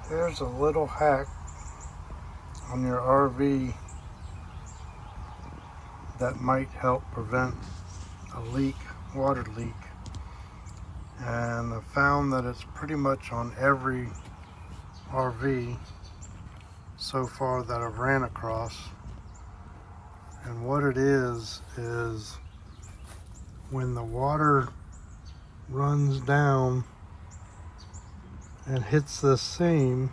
There's a little hack on your RV that might help prevent a leak, water leak. And I found that it's pretty much on every RV so far that I've ran across. And what it is when the water runs down and hits this seam,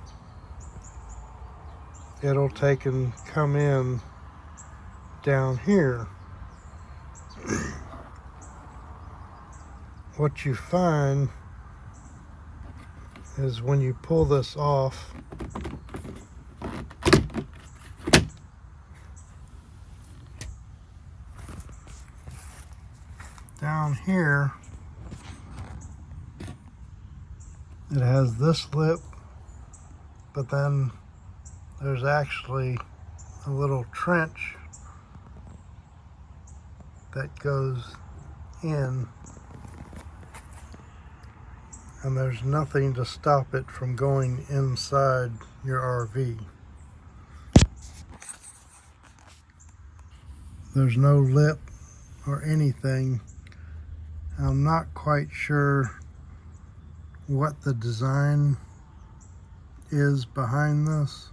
it'll take and come in down here. What you find is when you pull this off, down here it has this lip, but then there's actually a little trench that goes in, and there's nothing to stop it from going inside your RV. There's no lip or anything. I'm not quite sure what the design is behind this,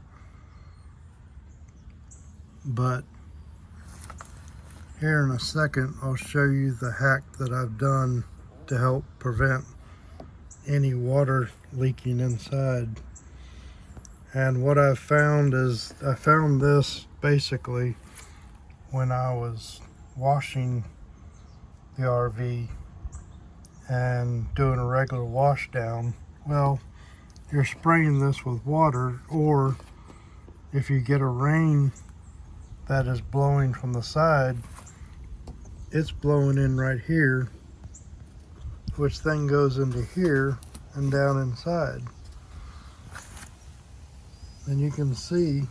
but here in a second I'll show you the hack that I've done to help prevent any water leaking inside. And what I've found is, I found this basically when I was washing the RV and doing a regular wash down. Well, you're spraying this with water, or if you get a rain that is blowing from the side, it's blowing in right here, which then goes into here and down inside. And you can see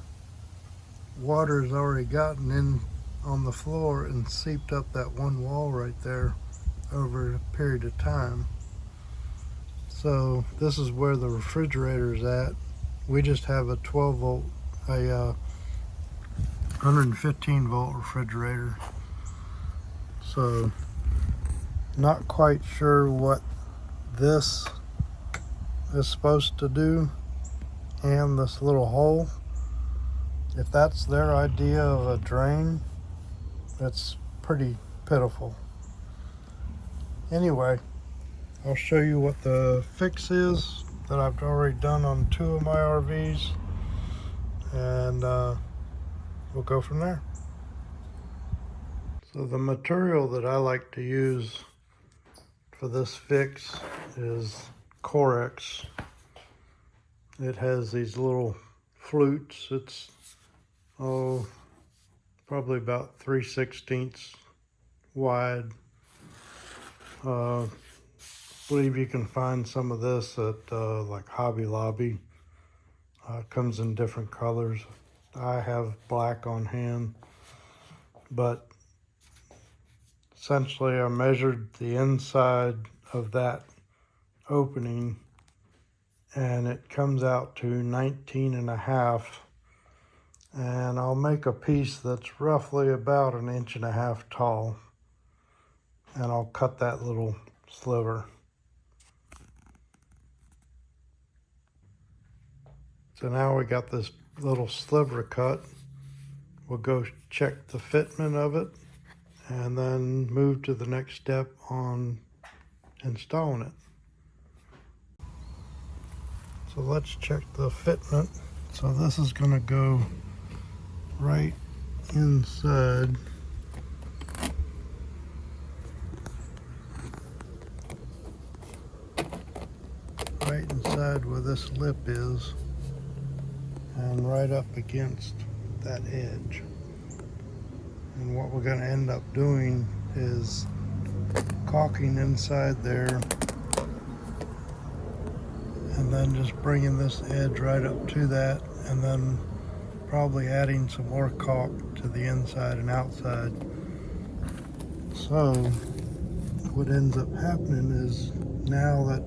water's already gotten in on the floor and seeped up that one wall right there over a period of time. So this is where the refrigerator is at. We just have a 12 volt, a 115 volt refrigerator. So not quite sure what this is supposed to do, and this little hole, if that's their idea of a drain, that's pretty pitiful. Anyway, I'll show you what the fix is that I've already done on 2 of my RVs, and we'll go from there. So the material that I like to use for this fix is Corex. It has these little flutes. It's probably about 3/16 wide. I believe you can find some of this at like Hobby Lobby. It comes in different colors. I have black on hand, but essentially I measured the inside of that opening, and it comes out to 19.5, and I'll make a piece that's roughly about 1.5 inches tall, and I'll cut that little sliver. So now we got this little sliver cut. We'll go check the fitment of it and then move to the next step on installing it. So let's check the fitment. So this is going to go right inside. Right inside where this lip is, and right up against that edge. And what we're going to end up doing is caulking inside there, and then just bringing this edge right up to that, and then probably adding some more caulk to the inside and outside. So what ends up happening is, now that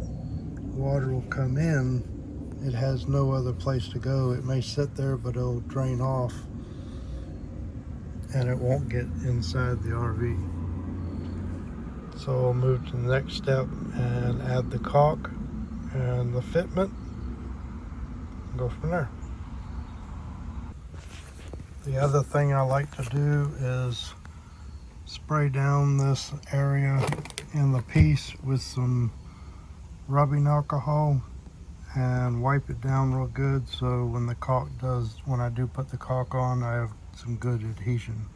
water will come in, it has no other place to go. It may sit there, but it'll drain off and it won't get inside the RV. So we'll move to the next step and add the caulk and the fitment and go from there. The other thing I like to do is spray down this area in the piece with some rubbing alcohol and wipe it down real good, so when I do put the caulk on, I have some good adhesion.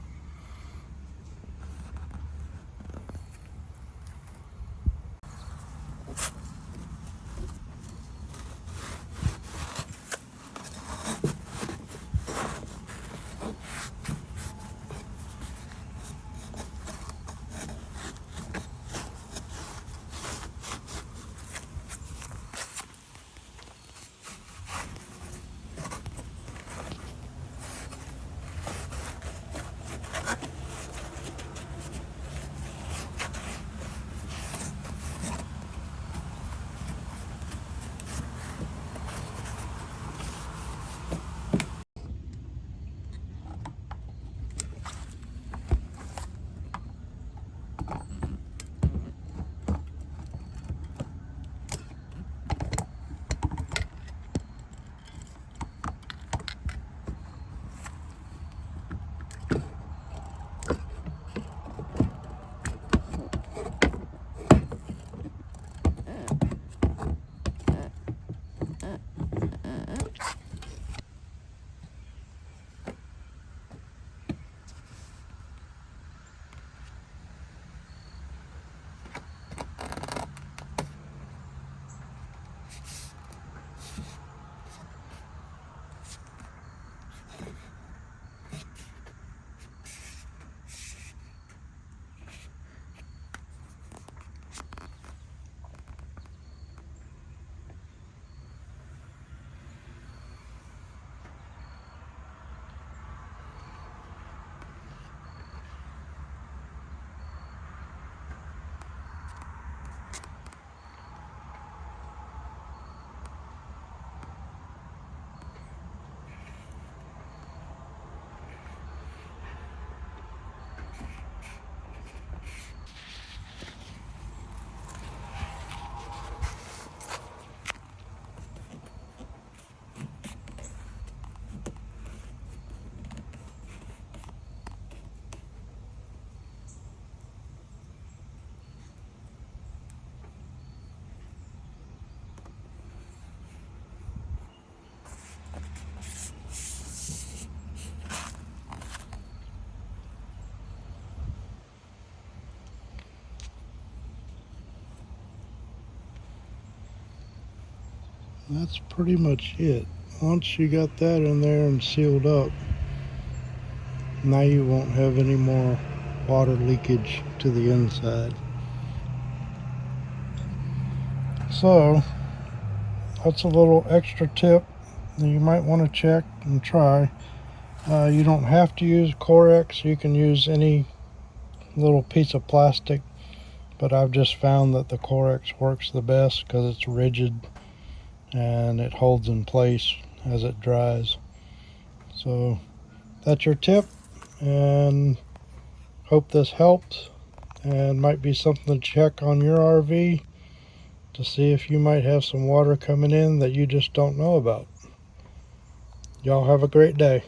That's pretty much it. Once you got that in there and sealed up, now you won't have any more water leakage to the inside. So that's a little extra tip that you might want to check and try. You don't have to use Corex. You can use any little piece of plastic, but I've just found that the Corex works the best because it's rigid and it holds in place as it dries. So that's your tip, and hope this helped and might be something to check on your RV to see if you might have some water coming in that you just don't know about. Y'all have a great day.